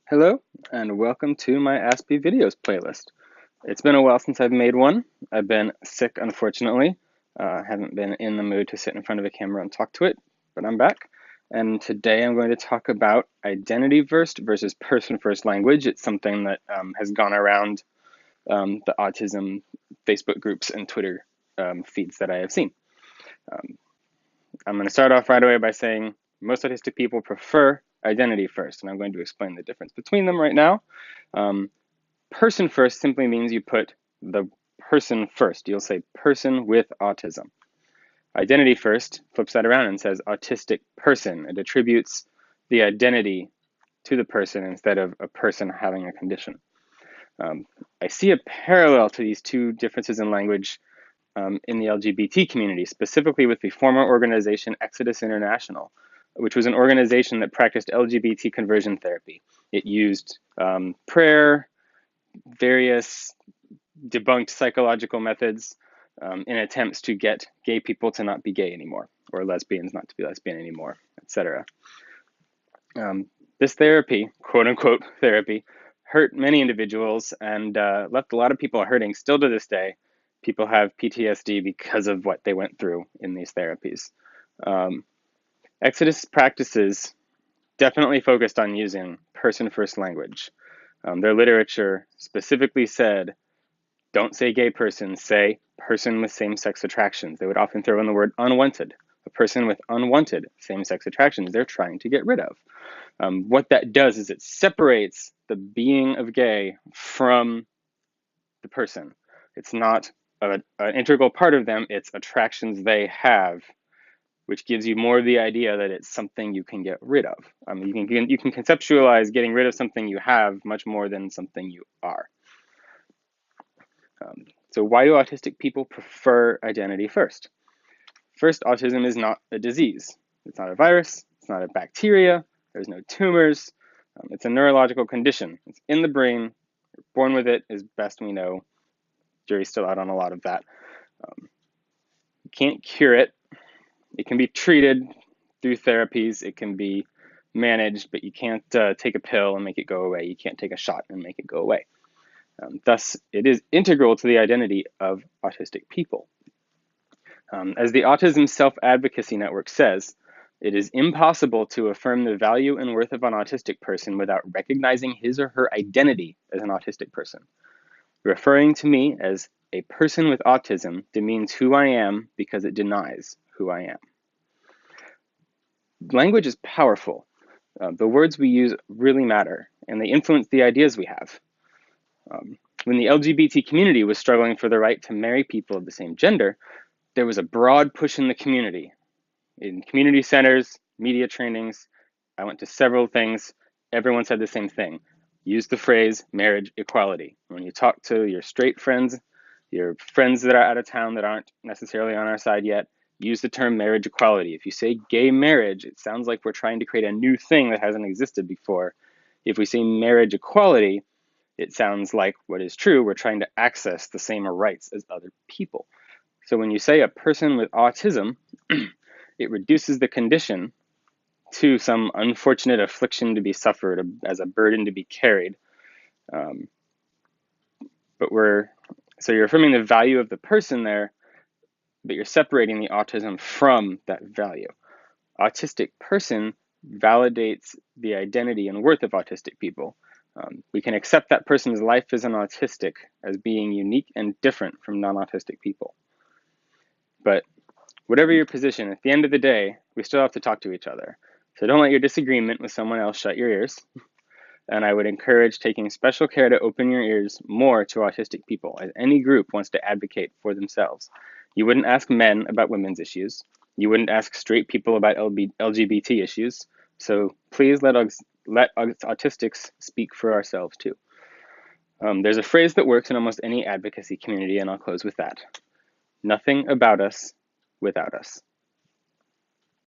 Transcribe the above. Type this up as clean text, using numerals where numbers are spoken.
Hello, and welcome to my Aspie videos playlist. It's been a while since I've made one. I've been sick, unfortunately. Haven't been in the mood to sit in front of a camera and talk to it, but I'm back. And today I'm going to talk about identity-first versus person-first language. It's something that has gone around the autism Facebook groups and Twitter feeds that I have seen. I'm going to start off right away by saying most autistic people prefer identity first, and I'm going to explain the difference between them right now. Person first simply means you put the person first. You'll say person with autism. Identity first flips that around and says autistic person. It attributes the identity to the person instead of a person having a condition. I see a parallel to these two differences in language in the LGBT community, specifically with the former organization Exodus International, which was an organization that practiced LGBT conversion therapy. It used prayer, various debunked psychological methods in attempts to get gay people to not be gay anymore, or lesbians not to be lesbian anymore, etc. This therapy, quote unquote therapy, hurt many individuals and left a lot of people hurting. Still to this day, people have PTSD because of what they went through in these therapies. Exodus practices definitely focused on using person-first language. Their literature specifically said, don't say gay person, say person with same-sex attractions. They would often throw in the word unwanted. A person with unwanted same-sex attractions they're trying to get rid of. What that does is it separates the being of gay from the person. It's not an integral part of them, it's attractions they have, which gives you more of the idea that it's something you can get rid of. You can conceptualize getting rid of something you have much more than something you are. So why do autistic people prefer identity first? First, autism is not a disease. It's not a virus, it's not a bacteria, there's no tumors. It's a neurological condition. It's in the brain. You're born with it, as best we know. Jury's still out on a lot of that. You can't cure it. It can be treated through therapies. It can be managed, but you can't take a pill and make it go away. You can't take a shot and make it go away. Thus, it is integral to the identity of autistic people. As the Autism Self-Advocacy Network says, it is impossible to affirm the value and worth of an autistic person without recognizing his or her identity as an autistic person. Referring to me as a person with autism demeans who I am because it denies who I am. Language is powerful. The words we use really matter, and they influence the ideas we have. When the LGBT community was struggling for the right to marry people of the same gender, there was a broad push in the community. In community centers, media trainings, I went to several things. Everyone said the same thing. Use the phrase marriage equality. When you talk to your straight friends, your friends that are out of town that aren't necessarily on our side yet, use the term marriage equality. If you say gay marriage, it sounds like we're trying to create a new thing that hasn't existed before. If we say marriage equality, it sounds like what is true, we're trying to access the same rights as other people. So when you say a person with autism, it reduces the condition to some unfortunate affliction to be suffered, as a burden to be carried. So you're affirming the value of the person there, but you're separating the autism from that value. Autistic person validates the identity and worth of autistic people. We can accept that person's life as an autistic as being unique and different from non-autistic people. But whatever your position, at the end of the day, we still have to talk to each other. So don't let your disagreement with someone else shut your ears. And I would encourage taking special care to open your ears more to autistic people, as any group wants to advocate for themselves. You wouldn't ask men about women's issues. You wouldn't ask straight people about LGBT issues. So please let autistics speak for ourselves too. There's a phrase that works in almost any advocacy community, and I'll close with that. Nothing about us without us.